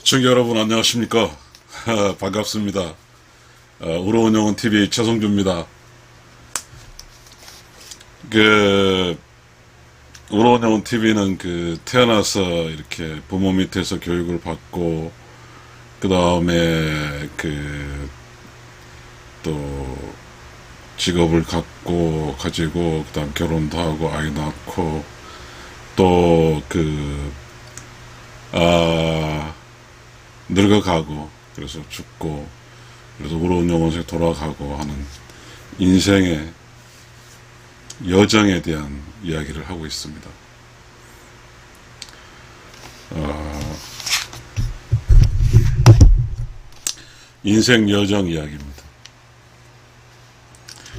시청자 여러분 안녕하십니까. 반갑습니다. 우로운영은 TV 최성주입니다. 우로운영은 TV는 태어나서 이렇게 부모 밑에서 교육을 받고 그 다음에 또 직업을 가지고 그 다음 결혼도 하고 아이 낳고 또 늙어가고 그래서 죽고 그래서 우로운 영혼에 돌아가고 하는 인생의 여정에 대한 이야기를 하고 있습니다. 인생 여정 이야기입니다.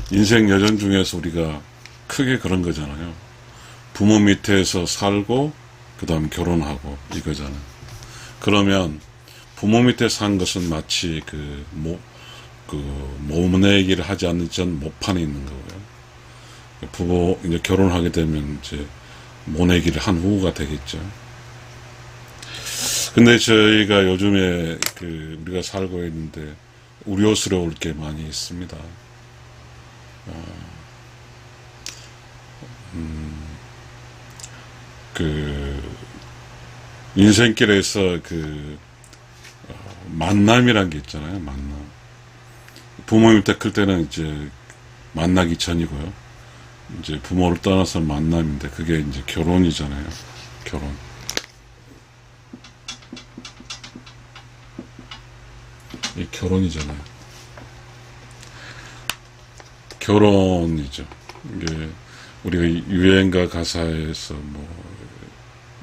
인생 여정 중에서 우리가 크게 그런 거잖아요. 부모 밑에서 살고 그 다음 결혼하고 이거잖아요. 그러면 부모 밑에 산 것은 마치 모내기를 하지 않는 전 모판에 있는 거고요. 이제 결혼하게 되면 이제 모내기를 한 후가 되겠죠. 근데 저희가 요즘에 우리가 살고 있는데 우려스러울 게 많이 있습니다. 인생길에서 만남이란 게 있잖아요. 만남. 부모님 때 클 때는 이제 만나기 전이고요. 이제 부모를 떠나서 만남인데 그게 이제 결혼이잖아요. 결혼. 이 결혼이잖아요. 결혼이죠. 이게 우리가 유행가 가사에서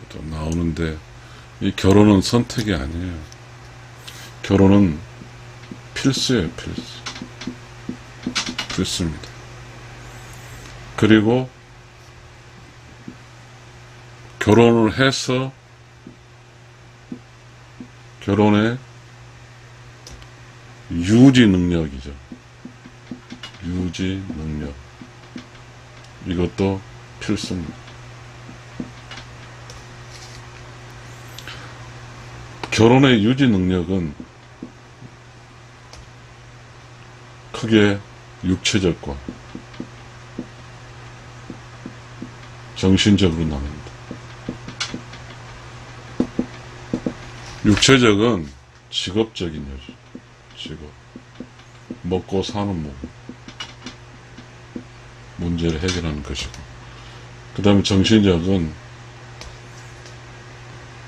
또 나오는데 이 결혼은 선택이 아니에요. 결혼은 필수예요. 필수입니다. 그리고 결혼을 해서 결혼의 유지 능력이죠. 유지 능력. 이것도 필수입니다. 결혼의 유지 능력은 크게 육체적과 정신적으로 나눕니다. 육체적은 직업적인 요지. 직업. 먹고 사는 문제를 해결하는 것이고. 그 다음에 정신적은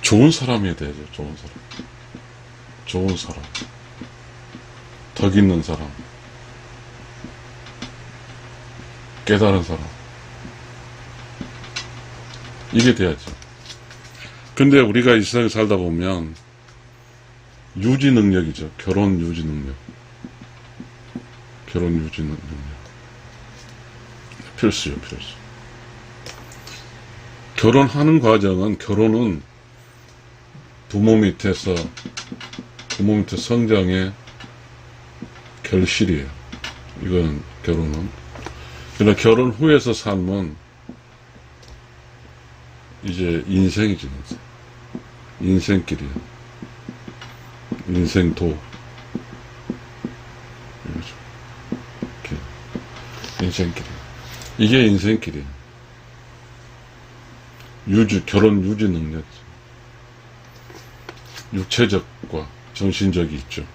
좋은 사람이 돼야죠. 좋은 사람. 덕 있는 사람. 깨달은 사람. 이게 돼야죠. 근데 우리가 이 세상에 살다 보면 유지 능력이죠. 결혼 유지 능력. 필수요, 필수. 결혼은 부모 밑에 성장의 결실이에요. 이건 결혼은. 그러나 결혼 후에서 삶은 이제 인생이지, 인생길이에요. 인생도. 이렇게. 인생길이에요. 이게 인생길이에요. 결혼 유지 능력이죠. 육체적과 정신적이 있죠.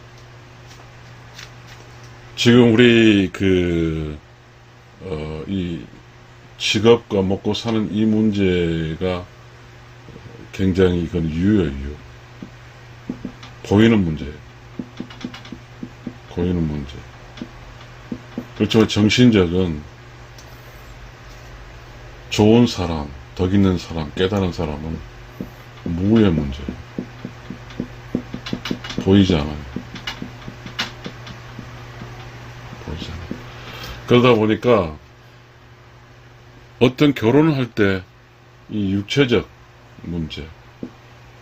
지금 우리 이 직업과 먹고 사는 이 문제가 굉장히 이건 유효예요. 보이는 문제예요. 그렇지만 정신적은 좋은 사람, 덕 있는 사람, 깨달은 사람은 무의 문제예요. 보이지 않아요. 그러다 보니까 어떤 결혼을 할 때 이 육체적 문제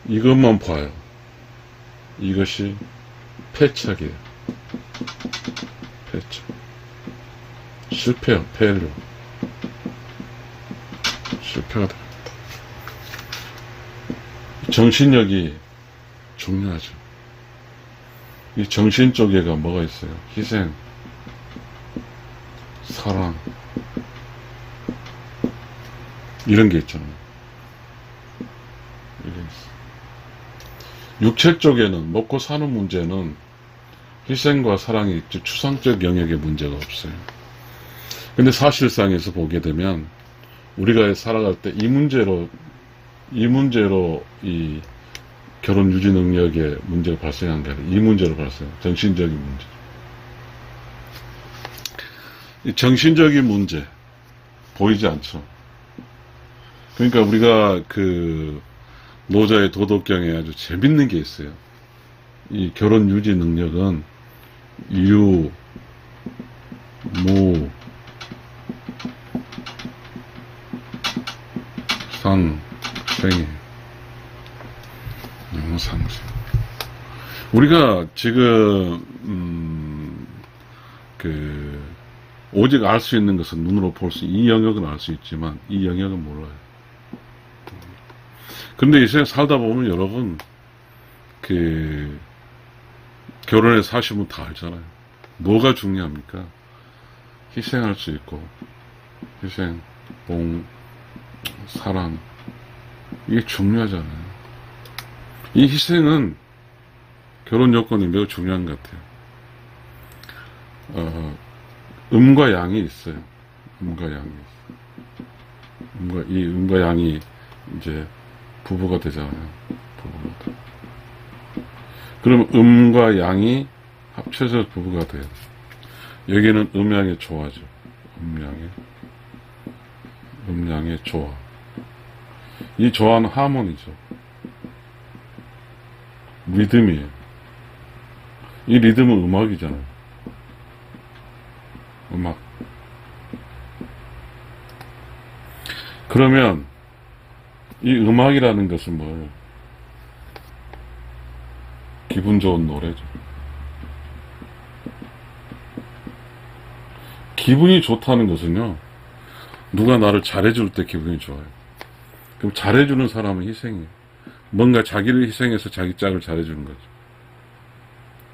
이것만 봐요. 이것이 패착이에요. 패착. 실패요. 폐헬로. 실패가 됩니다. 정신력이 중요하죠. 이 정신 쪽에가 뭐가 있어요? 희생, 사랑, 이런 게 있잖아요. 이게 있어요. 육체 쪽에는, 먹고 사는 문제는 희생과 사랑이 추상적 영역의 문제가 없어요. 근데 사실상에서 보게 되면 우리가 살아갈 때 이 문제로 이 결혼 유지 능력에 문제가 발생한 게 아니라 이 문제로 발생, 정신적인 문제. 이 정신적인 문제 보이지 않죠. 그러니까 우리가 그 노자의 도덕경에 아주 재밌는 게 있어요. 이 결혼 유지 능력은 유, 무, 상, 생이. 너무 상생. 우리가 지금 오직 알 수 있는 것은 눈으로 볼 수, 이 영역은 알 수 있지만 이 영역은 몰라요. 근데 이 세상 살다 보면 여러분 결혼해 사시면 다 알잖아요. 뭐가 중요합니까? 희생할 수 있고, 희생, 봉, 사랑, 이게 중요하잖아요. 이 희생은 결혼 요건이 매우 중요한 것 같아요. 음과 양이 있어요. 음과 양이 있어요. 이 음과 양이 이제 부부가 되잖아요. 부부가. 그럼 음과 양이 합쳐서 부부가 돼요. 여기는 음양의 조화죠. 음양의 조화. 이 조화는 하모니죠. 리듬이에요. 이 리듬은 음악이잖아요. 음악. 그러면 이 음악이라는 것은 뭐예요? 기분 좋은 노래죠. 기분이 좋다는 것은요, 누가 나를 잘해줄 때 기분이 좋아요. 그럼 잘해주는 사람은 희생이에요. 뭔가 자기를 희생해서 자기 짝을 잘해주는 거죠.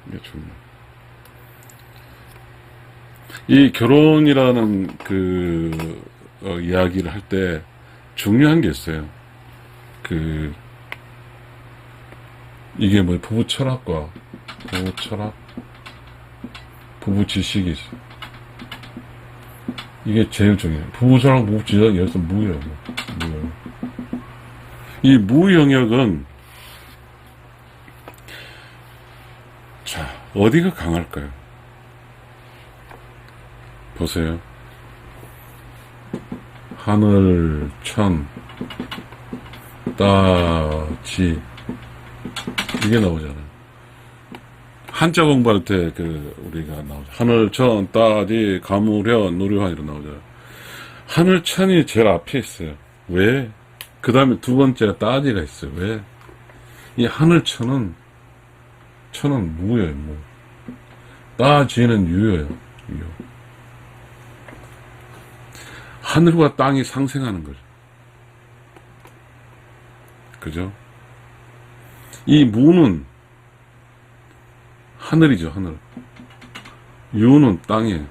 이게 중요해요. 이 결혼이라는 이야기를 할 때 중요한 게 있어요. 이게 뭐 부부 철학, 부부 지식이 있어요. 이게 제일 중요해요. 부부 철학, 부부 지식이 여기서 무예요. 이 무 영역은 자, 어디가 강할까요? 보세요. 하늘, 천, 따, 지, 이게 나오잖아요. 한자 공부할 때 우리가 나오죠. 하늘, 천, 따, 지, 가무련, 노류환 이런 나오잖아요. 하늘, 천이 제일 앞에 있어요. 왜? 그 다음에 두 번째가 따지가 있어요. 왜? 이 하늘, 천은 무예요, 무. 따지는 유예요, 유. 하늘과 땅이 상생하는 거죠. 그죠? 이 무는 하늘이죠, 하늘. 유는 땅이에요.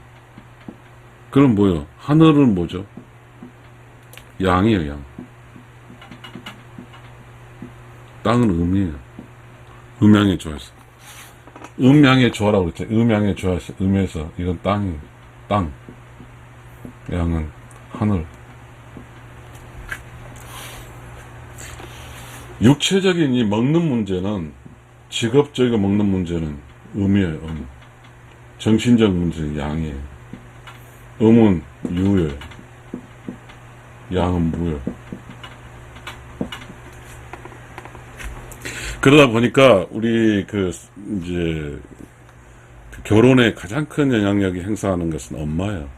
그럼 뭐요? 하늘은 뭐죠? 양이에요, 양. 땅은 음이에요. 음양의 조화에서. 음양의 조화라고 그랬죠. 음양의 조화에서, 음에서, 이건 땅이에요. 땅. 양은 하늘. 육체적인 이 먹는 문제는, 직업적이고 먹는 문제는 음이에요, 음. 정신적 문제는 양이에요. 음은 유예요. 양은 무예요. 그러다 보니까 우리 이제 결혼에 가장 큰 영향력이 행사하는 것은 엄마예요.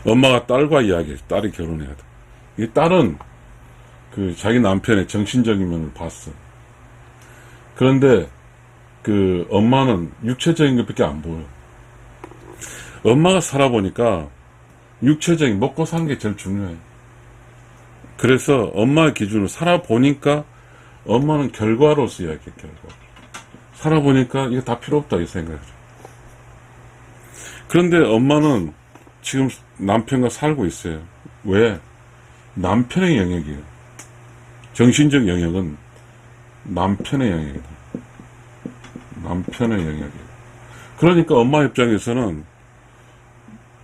엄마가 딸과 이야기해요. 딸이 결혼해야 돼. 이 딸은 자기 남편의 정신적인 면을 봤어. 그런데 엄마는 육체적인 것밖에 안 보여. 엄마가 살아보니까 육체적인 먹고 사는 게 제일 중요해. 그래서 엄마 기준으로 살아보니까 엄마는 결과로서 이야기해, 결과. 살아보니까 이거 다 필요 없다, 이 생각이죠. 그런데 엄마는 지금 남편과 살고 있어요. 왜? 남편의 영역이에요. 정신적 영역은 남편의 영역이다. 남편의 영역이에요. 그러니까 엄마 입장에서는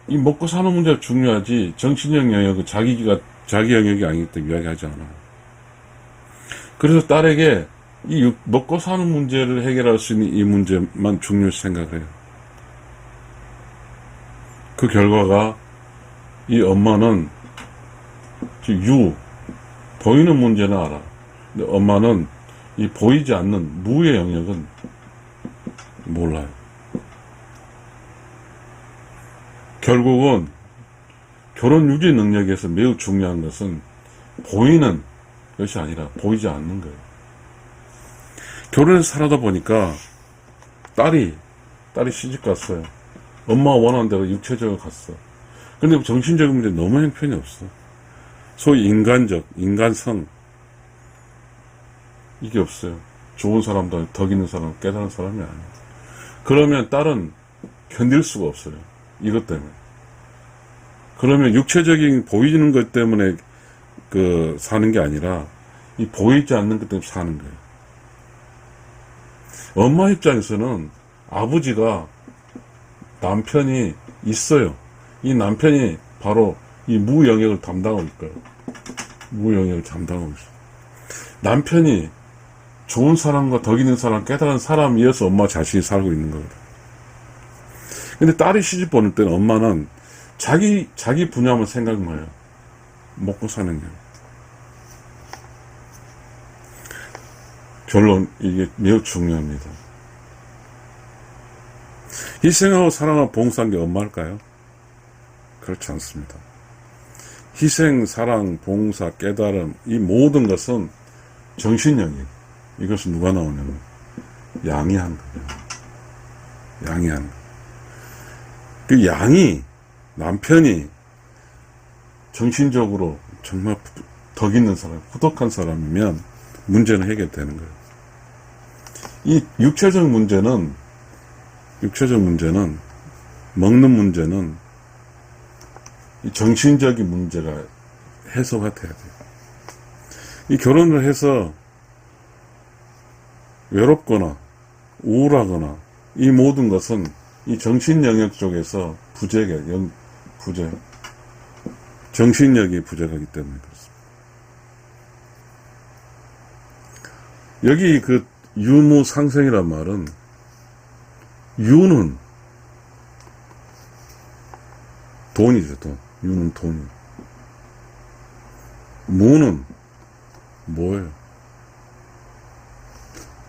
이 먹고 사는 문제가 중요하지 정신적 영역은 자기 영역이 아니기 때문에 이야기하지 않아요. 그래서 딸에게 이 먹고 사는 문제를 해결할 수 있는 이 문제만 중요시 생각을 해요. 그 결과가 이 엄마는 보이는 문제는 알아. 근데 엄마는 이 보이지 않는 무의 영역은 몰라요. 결국은 결혼 유지 능력에서 매우 중요한 것은 보이는 것이 아니라 보이지 않는 거예요. 결혼해서 살아다 보니까 딸이 시집 갔어요. 엄마가 원하는 대로 육체적으로 갔어. 근데 정신적인 문제 너무 형편이 없어. 소위 인간성 이게 없어요. 좋은 사람도 덕 있는 사람, 깨달은 사람이 아니에요. 그러면 딸은 견딜 수가 없어요. 이것 때문에. 그러면 육체적인 보이는 것 때문에 사는 게 아니라 이 보이지 않는 것 때문에 사는 거예요. 엄마 입장에서는 아버지가 남편이 있어요. 이 남편이 바로 이 무 영역을 담당하고 있어요. 무 영역을 담당하고 있어요. 남편이 좋은 사람과 덕 있는 사람, 깨달은 사람이어서 엄마 자신이 살고 있는 거거든. 근데 딸이 시집 보낼 때는 엄마는 자기 분야만 생각만 해요. 먹고 사는 게. 결론, 이게 매우 중요합니다. 희생하고 사랑하고 봉사한 게 엄마일까요? 그렇지 않습니다. 희생, 사랑, 봉사, 깨달음, 이 모든 것은 정신력이에요. 이것은 누가 나오냐면 양이 한 거예요. 양이 한 거. 그 양이, 남편이 정신적으로 정말 덕 있는 사람, 후덕한 사람이면 문제는 해결되는 거예요. 이 육체적 문제는 먹는 문제는 이 정신적인 문제가 해소가 돼야 돼요. 이 결혼을 해서 외롭거나 우울하거나 이 모든 것은 이 정신 영역 쪽에서 부재. 정신력이 부재하기 때문에 그렇습니다. 여기 그 유무상생이란 말은 유는 돈이죠, 돈. 유는 돈이. 무는 뭐예요?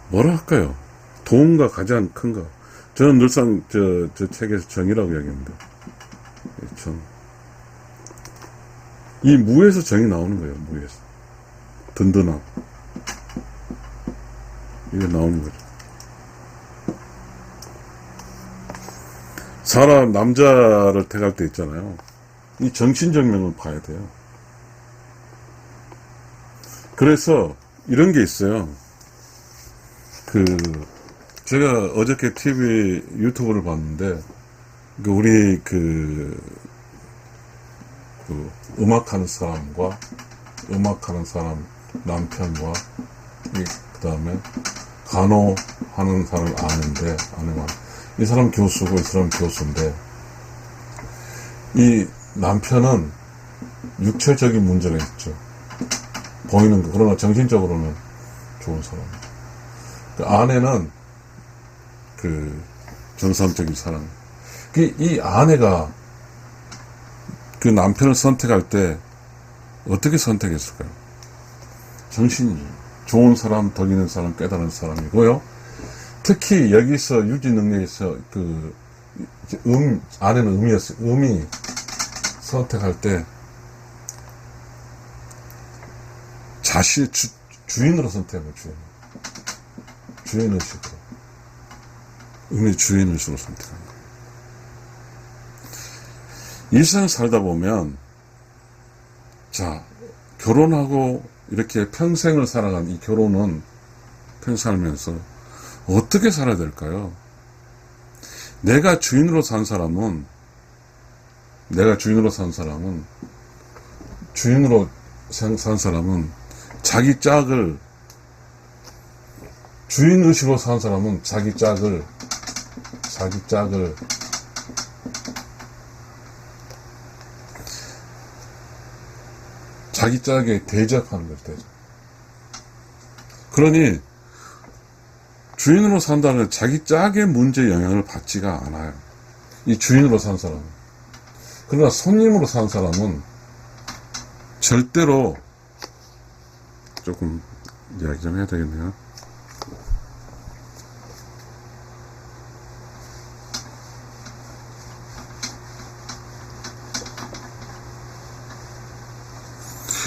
뭐라 할까요? 돈과 가장 큰 거. 저는 늘상 저 책에서 정이라고 이야기합니다. 정. 이 무에서 정이 나오는 거예요, 무에서. 든든함. 이게 나오는 거죠. 사람, 남자를 택할 때 있잖아요. 이 정신적 면을 봐야 돼요. 그래서 이런 게 있어요. 제가 어저께 유튜브를 봤는데, 우리 음악하는 사람과, 음악하는 사람 남편과, 그 다음에 간호하는 사람을 아는데, 이 사람 교수고 이 사람 교수인데, 이 남편은 육체적인 문제가 있죠. 보이는 거. 그러나 정신적으로는 좋은 사람. 그 아내는 정상적인 사람. 이 아내가 그 남편을 선택할 때 어떻게 선택했을까요? 정신이 좋은 사람, 덕 있는 사람, 깨달은 사람이고요. 특히 여기서 유지 능력에서 아내는 음이었어요. 음이 선택할 때 자신의 주인으로 선택해요. 주인의식으로. 음의 주인의식으로 선택한 거예요. 일생을 살다 보면, 결혼하고 이렇게 평생을 살아간 이 결혼은 평생 살면서 어떻게 살아야 될까요? 내가 주인으로 산 사람은 자기 짝을, 주인의식으로 산 사람은 자기 짝을 자기 짝에 대적하는 거예요, 대적. 그러니 주인으로 산다는 자기 짝의 문제에 영향을 받지가 않아요. 이 주인으로 산 사람은. 그러나 손님으로 산 사람은 절대로, 조금 이야기 좀 해야 되겠네요.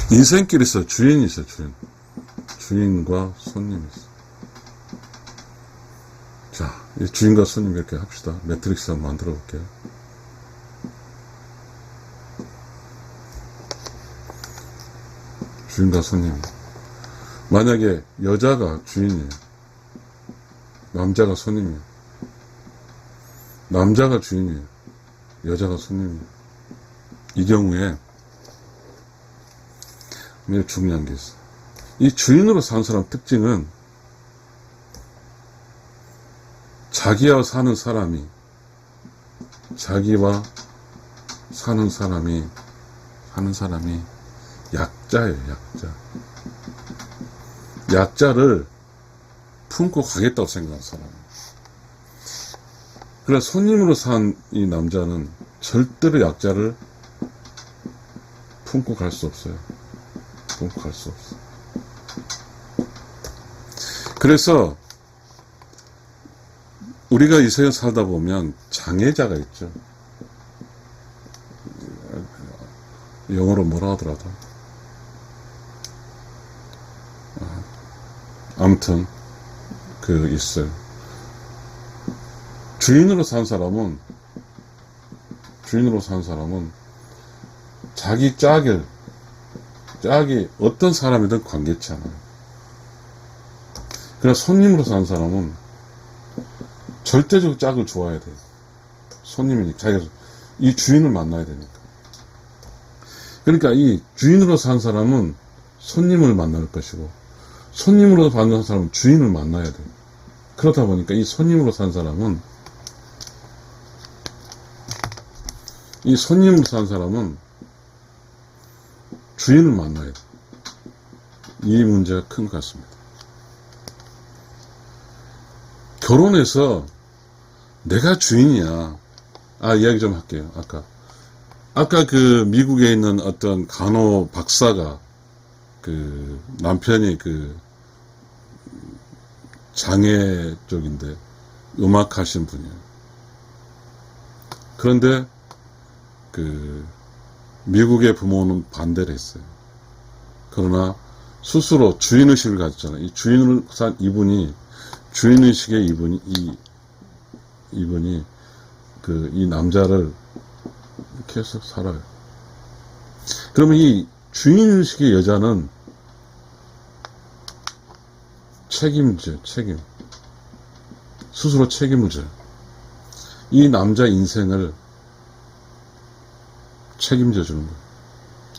인생길이 있어요. 주인이 있어요. 주인과 손님이 있어요. 자, 이 주인과 손님 이렇게 합시다. 매트릭스 한번 만들어 볼게요. 주인과 손님. 만약에 여자가 주인이에요. 남자가 손님이에요. 남자가 주인이에요. 여자가 손님이에요. 이 경우에 매우 중요한 게 있어요. 이 주인으로 사는 사람 특징은 자기와 사는 사람이 약자예요, 약자. 약자를 품고 가겠다고 생각하는 사람이에요. 그래서 손님으로 산 이 남자는 절대로 약자를 품고 갈 수 없어요. 그래서 우리가 이 세상에 살다 보면 장애자가 있죠. 영어로 뭐라 하더라도. 아무튼 있어요. 주인으로 산 사람은 자기 짝이 어떤 사람이든 관계치 않아요. 그러나 손님으로 산 사람은 절대적으로 짝을 좋아해야 돼요. 손님이니까 자기가 이 주인을 만나야 되니까. 그러니까 이 주인으로 산 사람은 손님을 만날 것이고, 손님으로 산 사람은 주인을 만나야 돼요. 그렇다 보니까 이 손님으로 산 사람은 주인을 만나야 돼. 이 문제가 큰 것 같습니다. 결혼해서 내가 주인이야. 이야기 좀 할게요. 아까 미국에 있는 어떤 간호 박사가 남편이 장애 쪽인데 음악 하신 분이에요. 그런데 미국의 부모는 반대를 했어요. 그러나 스스로 주인의식을 가졌잖아요. 이 주인을 산 주인의식의 이분이 이 남자를 계속 살아요. 그러면 이 주인의식의 여자는 스스로 책임을 져요. 이 남자 인생을 책임져 주는 거예요.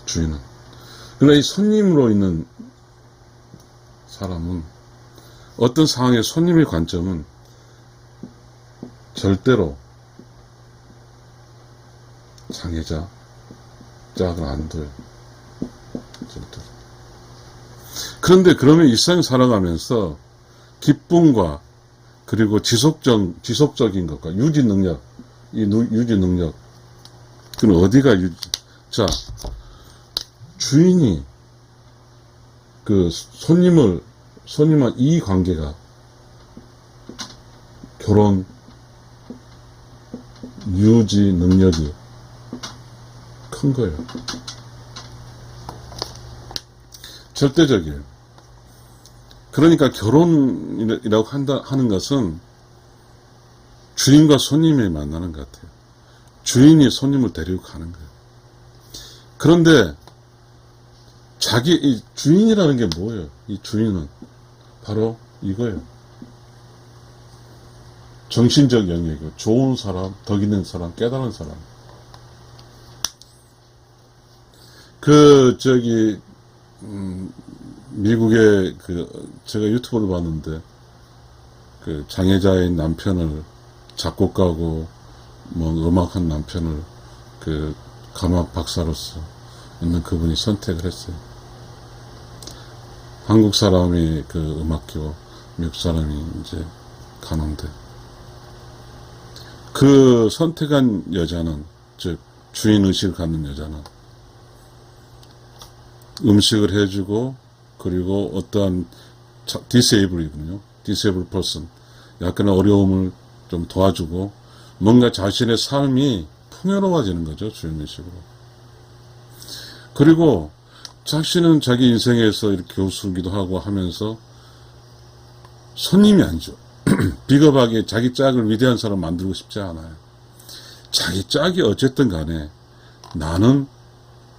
주인은. 그러나 이 손님으로 있는 사람은 어떤 상황에 손님의 관점은 절대로 장애자 짝을 안 둬요. 절대로. 그런데 그러면 일상 살아가면서 기쁨과 그리고 지속적인 것과 유지 능력, 그럼 어디가 주인이 손님과 이 관계가 결혼 유지 능력이 큰 거예요. 절대적이에요. 그러니까 결혼이라고 하는 것은 주인과 손님이 만나는 것 같아요. 주인이 손님을 데리고 가는 거예요. 그런데 이 주인이라는 게 뭐예요? 이 주인은 바로 이거예요. 정신적 영역이고, 좋은 사람, 덕 있는 사람, 깨달은 사람. 미국의 제가 유튜브를 봤는데, 장애자인 남편을, 작곡가고, 음악한 남편을, 감학 박사로서 있는 그분이 선택을 했어요. 한국 사람이 음악교, 미국 사람이 이제 간호인데, 선택한 여자는, 즉, 주인의식을 갖는 여자는, 음식을 해주고, 그리고 어떠한, 디세이블이군요. 디세이블 퍼슨. 약간의 어려움을 좀 도와주고, 뭔가 자신의 삶이 풍요로워지는 거죠, 주인의식으로. 그리고, 자신은 자기 인생에서 이렇게 교수기도 하고 하면서, 손님이 아니죠. 비겁하게 자기 짝을 위대한 사람 만들고 싶지 않아요. 자기 짝이 어쨌든 간에 나는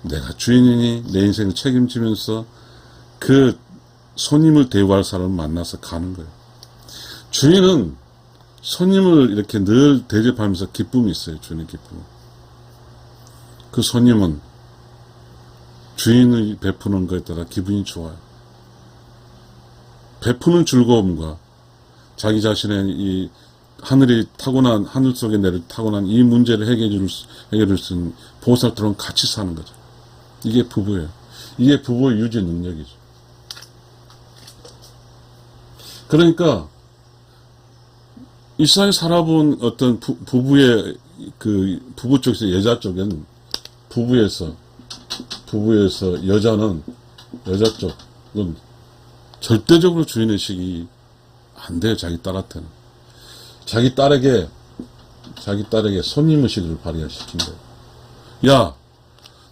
내가 주인이니 내 인생을 책임지면서 손님을 대우할 사람을 만나서 가는 거예요. 주인은 손님을 이렇게 늘 대접하면서 기쁨이 있어요. 주인의 기쁨. 그 손님은 주인이 베푸는 것에 따라 기분이 좋아요. 베푸는 즐거움과 자기 자신의 이 하늘 속에 내릴 타고난 이 문제를 해결할 수 있는 보살처럼 같이 사는 거죠. 이게 부부예요. 이게 부부의 유지 능력이죠. 그러니까, 이 세상에 살아본 어떤 부부의, 부부 쪽에서 여자 쪽엔, 부부에서 여자 쪽은 절대적으로 주인의식이 안 돼요, 자기 딸한테는. 자기 딸에게 손님의식을 발휘시킨 거예요. 야,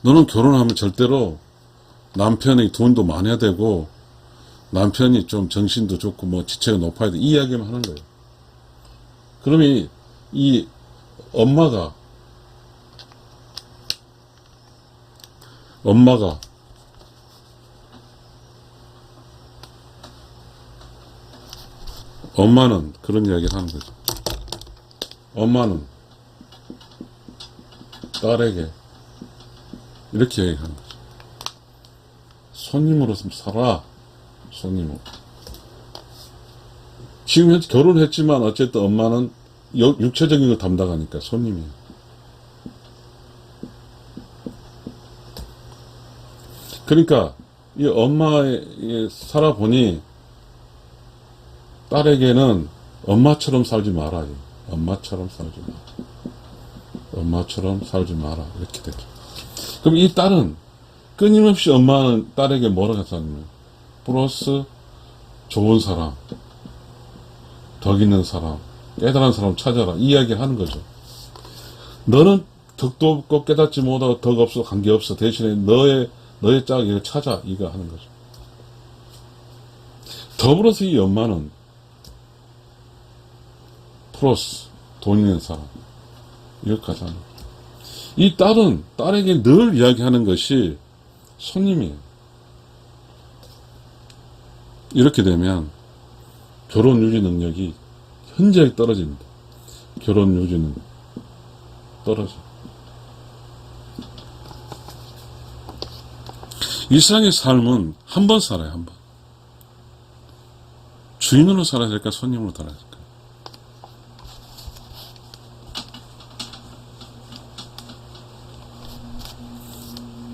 너는 결혼하면 절대로 남편이 돈도 많아야 되고, 남편이 좀 정신도 좋고, 지체가 높아야 돼. 이 이야기만 하는 거예요. 그러면 이 엄마가 엄마는 그런 이야기를 하는 거죠. 엄마는 딸에게 이렇게 얘기하는 거죠. 손님으로서 살아. 손님으로. 지금 현재 결혼했지만 어쨌든 엄마는 육체적인 걸 담당하니까 손님이에요. 그러니까 이 엄마의 살아보니 딸에게는 엄마처럼 살지 마라. 엄마처럼 살지 마라. 이렇게 되죠. 그럼 이 딸은 끊임없이 엄마는 딸에게 뭐라고 하냐면 플러스 좋은 사람, 덕 있는 사람, 깨달은 사람 찾아라. 이 이야기를 하는 거죠. 너는 덕도 없고 깨닫지 못하고 덕 없어 관계없어. 대신에 너의 짝을 찾아. 이거 하는 거죠. 더불어서 이 엄마는 플러스 돈 있는 사람. 이것까지 하는 거죠. 이 딸은 딸에게 늘 이야기하는 것이 손님이에요. 이렇게 되면 결혼 유지 능력이 현저하게 떨어집니다. 결혼 유지는 떨어져. 이 세상의 삶은 한 번 살아요, 한 번. 주인으로 살아야 될까, 손님으로 살아야 될까?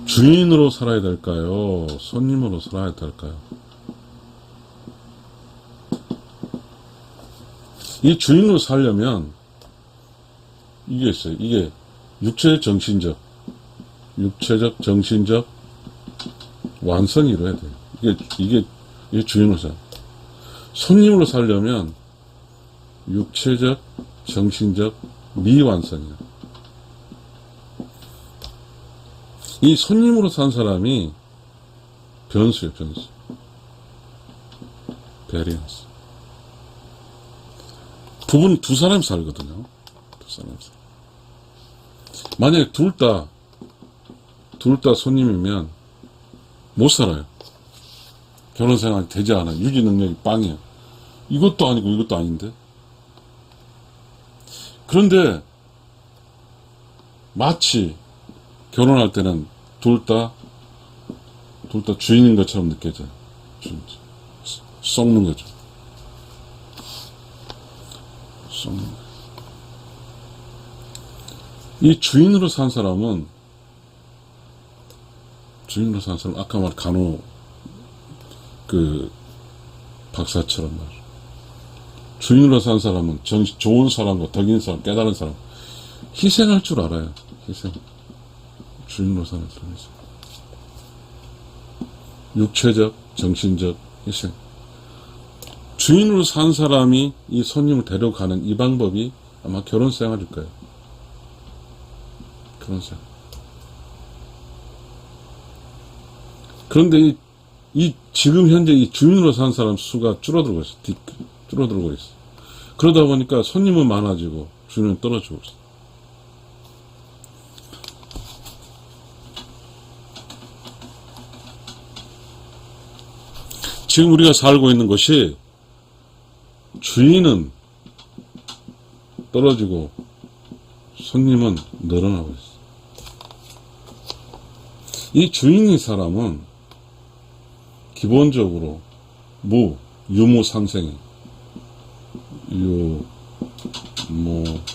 주인으로 살아야 될까요? 손님으로 살아야 될까요? 이 주인으로 살려면 이게 있어요. 이게 육체적, 정신적 완성이 이루어야 돼요. 이게 주인으로 살아요. 손님으로 살려면 육체적, 정신적 미완성이에요. 이 손님으로 산 사람이 변수예요, 변수. 베리언스. 부부는 두 사람이 살거든요. 두 사람이 살. 만약에 둘 다 손님이면 못 살아요. 결혼 생활이 되지 않아요. 유지 능력이 빵이에요. 이것도 아니고 이것도 아닌데. 그런데 마치 결혼할 때는 둘 다 주인인 것처럼 느껴져요. 썩는 거죠. 썩는 거죠. 이 주인으로 산 사람은 아까 말 간호 박사처럼 말이죠. 주인으로 산 사람은 좋은 사람과 덕인 사람, 깨달은 사람, 희생할 줄 알아요. 희생. 주인으로 사는 사람이죠. 육체적, 정신적 희생. 주인으로 산 사람이 이 손님을 데려가는 이 방법이 아마 결혼 생활일 거예요. 결혼 생활. 그런데 지금 현재 이 주인으로 산 사람 수가 줄어들고 있어. 줄어들고 있어. 그러다 보니까 손님은 많아지고 주인은 떨어지고 있어. 지금 우리가 살고 있는 것이 주인은 떨어지고 손님은 늘어나고 있어. 이 주인인 사람은 기본적으로 유무상생이 유무상생.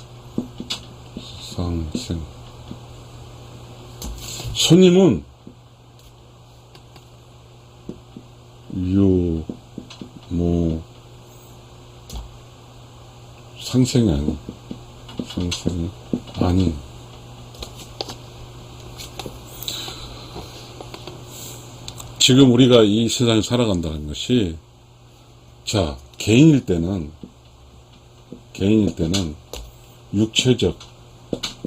손님은 상생이 아니. 상생이 아니. 지금 우리가 이 세상에 살아간다는 것이, 자, 개인일 때는 육체적,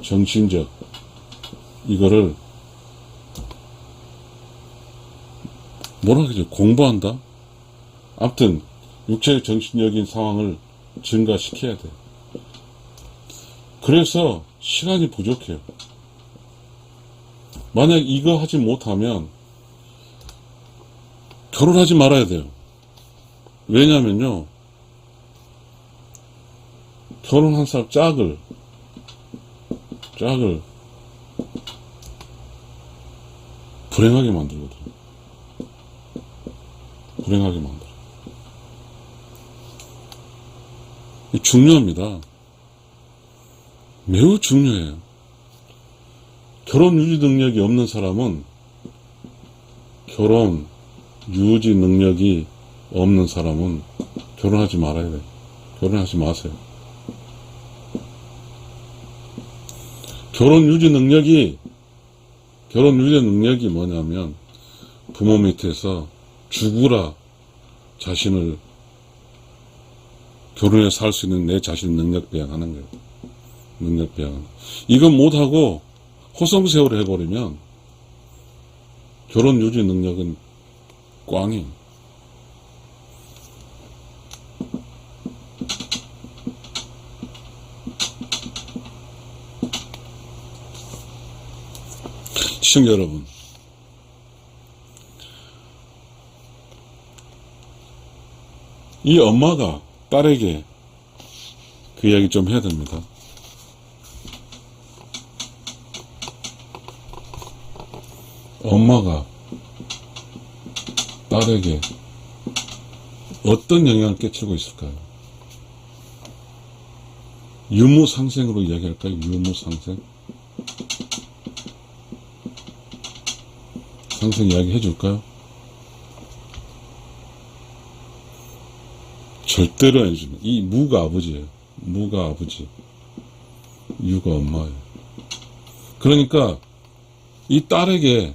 정신적, 이거를 뭐라 그러지? 공부한다? 아무튼 육체적, 정신적인 상황을 증가시켜야 돼. 그래서 시간이 부족해요. 만약 이거 하지 못하면 결혼하지 말아야 돼요. 왜냐면요, 결혼한 사람 짝을 불행하게 만들거든요. 불행하게 만들어. 중요합니다. 매우 중요해요. 결혼 유지 능력이 없는 사람은, 결혼 유지 능력이 없는 사람은 결혼하지 말아야 돼요. 결혼하지 마세요. 결혼 유지 능력이 뭐냐면, 부모 밑에서 죽으라 자신을, 결혼해서 살 수 있는 내 자신 능력 배양하는 거예요. 능력 배양. 이건 못하고 호성세월을 해버리면 결혼 유지 능력은 꽝이. 시청자 여러분, 이 엄마가 딸에게 그 이야기 좀 해야 됩니다. 엄마가 딸에게 어떤 영향을 끼치고 있을까요? 유무상생으로 이야기할까요? 유무상생? 상생 이야기 해줄까요? 절대로 안 해주면. 이 무가 아버지예요. 무가 아버지, 유가 엄마예요. 그러니까 이 딸에게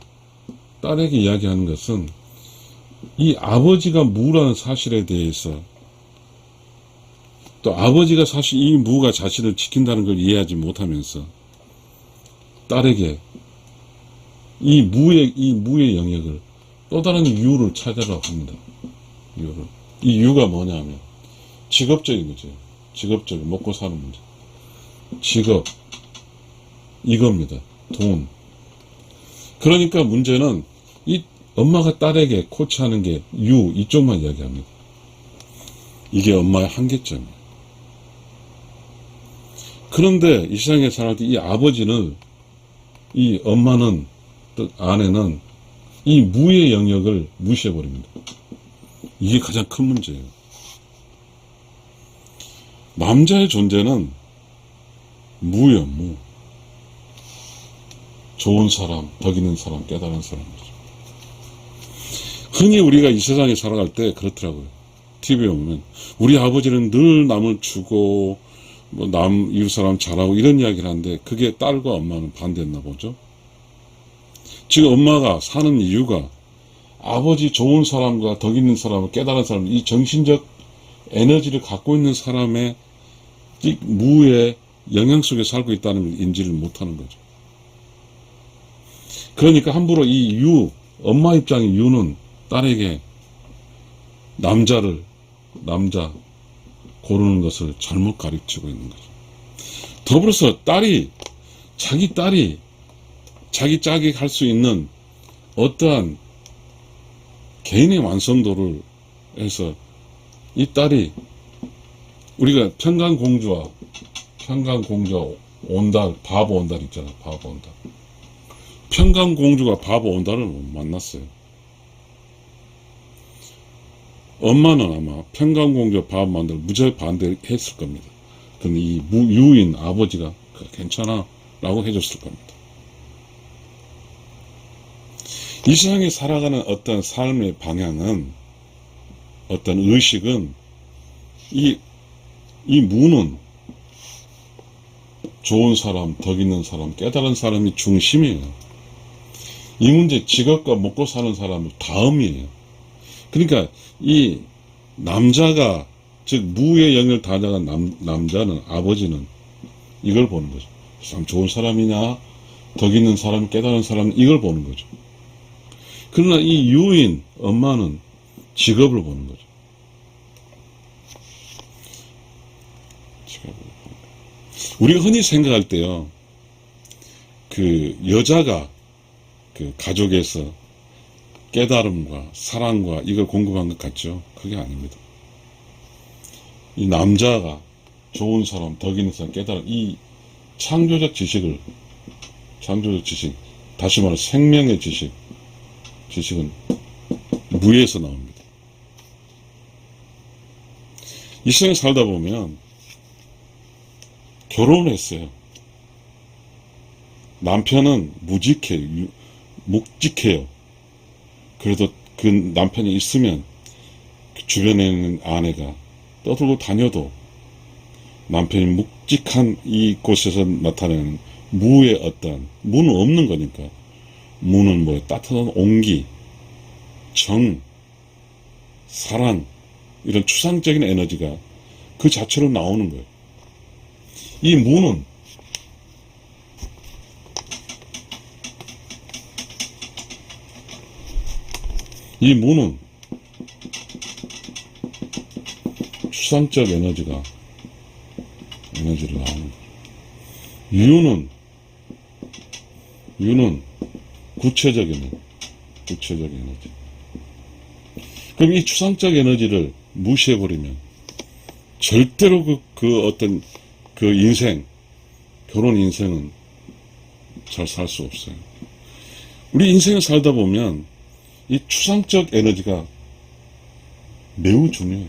이야기하는 것은, 이 아버지가 무라는 사실에 대해서, 또 아버지가 사실 이 무가 자신을 지킨다는 걸 이해하지 못하면서 딸에게 이 무의 영역을, 또 다른 유를 찾으라고 합니다. 유를. 이 유가 뭐냐면 직업적인 거죠. 직업적인, 먹고 사는 문제. 직업, 이겁니다. 돈. 그러니까 문제는 이 엄마가 딸에게 코치하는 게 유, 이쪽만 이야기합니다. 이게 엄마의 한계점이에요. 그런데 이 세상에 살아갈 때 이 아버지는, 이 엄마는, 또 아내는 이 무의 영역을 무시해버립니다. 이게 가장 큰 문제예요. 남자의 존재는 무예요, 무. 좋은 사람, 덕 있는 사람, 깨달은 사람이죠. 흔히 우리가 이 세상에 살아갈 때 그렇더라고요. TV에 보면 우리 아버지는 늘 남을 주고 뭐 이웃 사람 잘하고 이런 이야기를 하는데 그게 딸과 엄마는 반대했나 보죠. 지금 엄마가 사는 이유가 아버지 좋은 사람과 덕 있는 사람, 깨달은 사람, 이 정신적 에너지를 갖고 있는 사람의 이 무의 영향 속에 살고 있다는 걸 인지를 못하는 거죠. 그러니까 함부로 이 유, 엄마 입장의 유는 딸에게 남자 고르는 것을 잘못 가르치고 있는 거죠. 더불어서 자기 딸이 자기 짝이 할 수 있는 어떠한 개인의 완성도를 해서 이 딸이 우리가 평강공주와 온달, 바보 온달 있잖아요. 바보 온달. 평강공주가 바보 온달을 만났어요. 엄마는 아마 평강공주 바보 온달을 무지하게 반대했을 겁니다. 근데 이 유인 아버지가 괜찮아 라고 해줬을 겁니다. 이 세상에 살아가는 어떤 삶의 방향은, 어떤 의식은 이 무는 좋은 사람, 덕 있는 사람, 깨달은 사람이 중심이에요. 이 문제 직업과 먹고 사는 사람은 다음이에요. 그러니까 이 남자가, 즉 무의 영역을 다져간 남자는, 아버지는 이걸 보는 거죠. 참 좋은 사람이냐, 덕 있는 사람, 깨달은 사람, 이걸 보는 거죠. 그러나 이 유인 엄마는 직업을 보는 거죠. 우리가 흔히 생각할 때요, 그 여자가 그 가족에서 깨달음과 사랑과 이걸 공급한 것 같죠? 그게 아닙니다. 이 남자가 좋은 사람, 덕 있는 사람, 깨달음, 이 창조적 지식, 다시 말해 생명의 지식은 무에서 나옵니다. 이 세상에 살다 보면 결혼을 했어요. 남편은 묵직해요. 그래도 그 남편이 있으면 주변에 있는 아내가 떠들고 다녀도 남편이 묵직한 이곳에서 나타내는 무의 어떤, 무는 없는 거니까, 무는 뭐예요? 따뜻한 온기, 정, 사랑, 이런 추상적인 에너지가 그 자체로 나오는 거예요. 이 무는 추상적 에너지를 나오는 거예요. 유는 구체적 에너지. 그럼 이 추상적 에너지를 무시해버리면 절대로 그 인생, 결혼 인생은 잘 살 수 없어요. 우리 인생을 살다 보면 이 추상적 에너지가 매우 중요해요.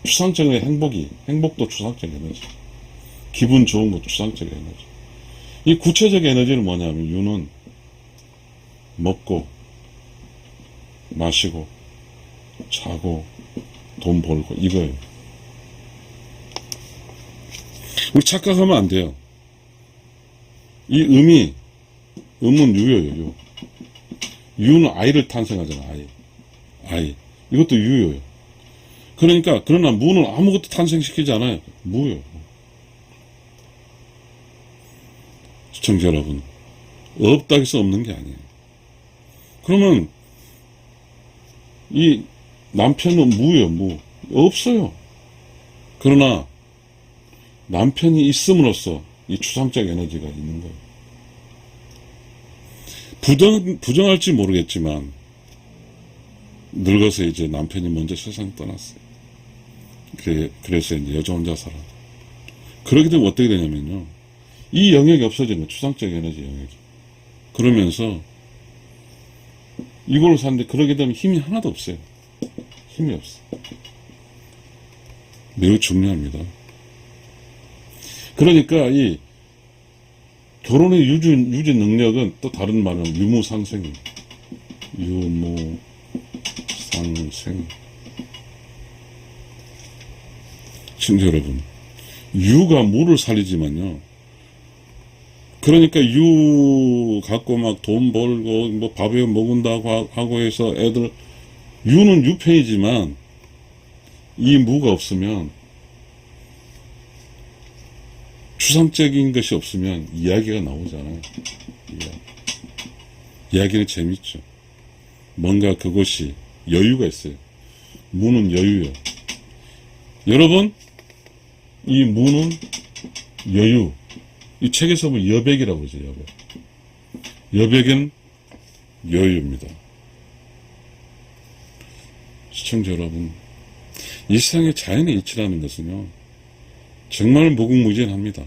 추상적 행복도 추상적 에너지. 기분 좋은 것도 추상적 에너지. 이 구체적 에너지는 뭐냐면, 유는 먹고, 마시고, 자고, 돈 벌고, 이거예요. 우리 착각하면 안 돼요. 이 음은 유효예요. 유는 아이를 탄생하잖아, 아이. 이것도 유효예요. 그러나 무는 아무것도 탄생시키지 않아요. 무예요. 시청자 여러분, 없다 해서 없는 게 아니에요. 그러면 이 남편은 무예요, 무. 없어요. 그러나 남편이 있음으로써 이 추상적 에너지가 있는 거예요. 부정할지 모르겠지만 늙어서 이제 남편이 먼저 세상 떠났어요. 그래서 이제 여자 혼자 살아. 그렇게 되면 어떻게 되냐면요. 이 영역이 없어지는 거예요. 추상적 에너지 영역이. 그러면서 이걸 사는데 그러게 되면 힘이 하나도 없어요. 힘이 없어. 매우 중요합니다. 그러니까 이 결혼의 유지 능력은 또 다른 말은 유무상생입니다. 유무상생. 친구 여러분, 유가 무를 살리지만요. 그러니까 유 갖고 막 돈 벌고 뭐 밥에 먹은다고 하고 해서 애들 유는 유편이지만 이 무가 없으면 추상적인 것이 없으면 이야기가 나오잖아요. 이야기는 재밌죠. 뭔가 그것이 여유가 있어요. 무는 여유예요. 여러분, 이 무는 여유. 이 책에서 보면 여백이라고 그러죠. 여백. 여백은 여유입니다. 시청자 여러분, 이 세상의 자연의 이치라는 것은요, 정말 무궁무진합니다.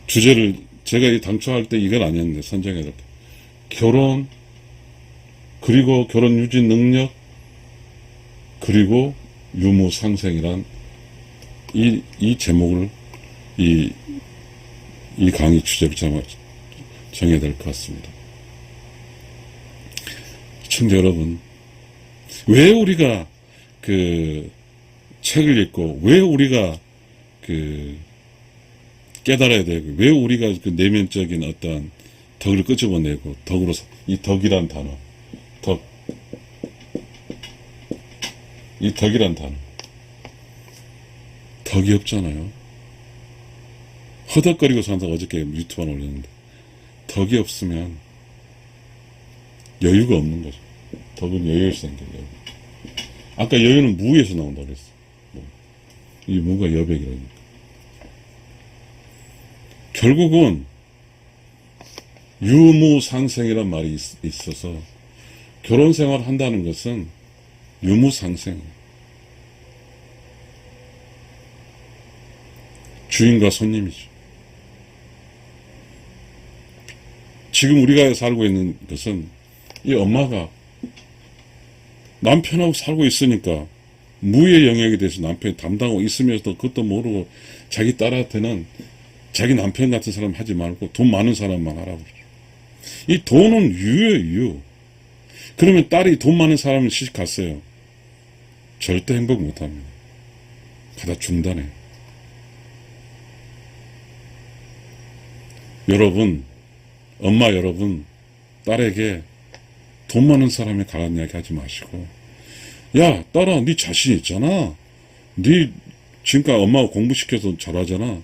주제를 제가 당초 할 때 이걸 아니었는데 선정해야 될 때 결혼, 그리고 결혼 유지 능력, 그리고 유무상생이란 이 제목을 이 강의 주제를 정해야 될 것 같습니다. 시청자 여러분, 왜 우리가 그 책을 읽고 왜 우리가 그 깨달아야 되고 왜 우리가 그 내면적인 어떠한 덕을 끄집어내고 덕으로 이 덕이란 단어, 이 덕이란 단어, 덕이 없잖아요. 허덕거리고 산다고 어저께 유튜브 하나 올렸는데 덕이 없으면 여유가 없는 거죠. 덕은 여유에서 생겨요. 아까 여유는 무에서 나온다고 그랬어. 이 무가 여백이라니까. 결국은 유무상생이란 말이 있어서 결혼 생활 한다는 것은 유무상생. 주인과 손님이죠. 지금 우리가 살고 있는 것은 이 엄마가 남편하고 살고 있으니까 무의 영역에 대해서 남편이 담당하고 있으면서도 그것도 모르고 자기 딸한테는 자기 남편 같은 사람 하지 말고 돈 많은 사람만 하라고 그러죠. 이 돈은 유예요, 유. 그러면 딸이 돈 많은 사람을 시집 갔어요. 절대 행복 못합니다. 가다 중단해요. 여러분, 엄마 여러분, 딸에게 돈 많은 사람이 가라는 이야기 하지 마시고, 야, 딸아, 네 자신 있잖아. 네 지금까지 엄마가 공부시켜서 잘하잖아.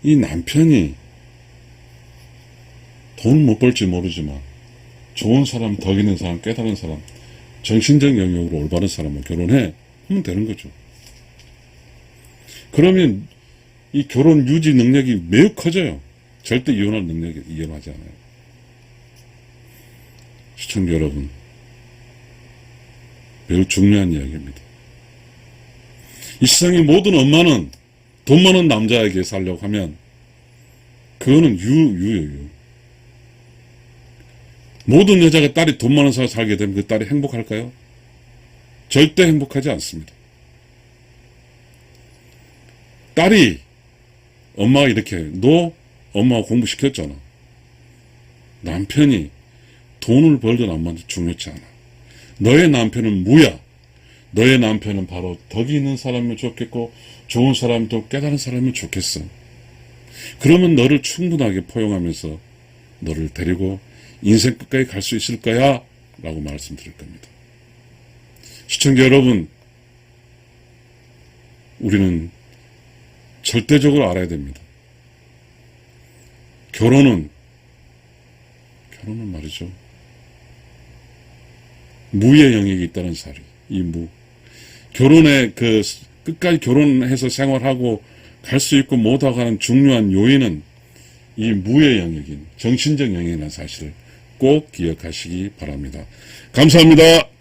이 남편이 돈 못 벌지 모르지만 좋은 사람, 덕 있는 사람, 깨달은 사람, 정신적 영역으로 올바른 사람을 결혼해 하면 되는 거죠. 그러면 이 결혼 유지 능력이 매우 커져요. 절대 이혼할 능력이 이혼하지 않아요. 시청자 여러분, 매우 중요한 이야기입니다. 이 세상의 모든 엄마는 돈 많은 남자에게 살려고 하면 그거는 유예요. 모든 여자가 딸이 돈 많은 사람 살게 되면 그 딸이 행복할까요? 절대 행복하지 않습니다. 딸이 엄마가 이렇게 너 엄마가 공부시켰잖아. 남편이 돈을 벌든 안 벌든 중요치 않아. 너의 남편은 무야. 너의 남편은 바로 덕이 있는 사람이면 좋겠고 좋은 사람도 깨달은 사람이면 좋겠어. 그러면 너를 충분하게 포용하면서 너를 데리고 인생 끝까지 갈 수 있을 거야 라고 말씀드릴 겁니다. 시청자 여러분, 우리는 절대적으로 알아야 됩니다. 결혼은 말이죠, 무의 영역이 있다는 사리. 이 무. 결혼에 끝까지 결혼해서 생활하고 갈 수 있고 못하고 하는 중요한 요인은 이 무의 영역인 정신적 영역이라는 사실을 꼭 기억하시기 바랍니다. 감사합니다.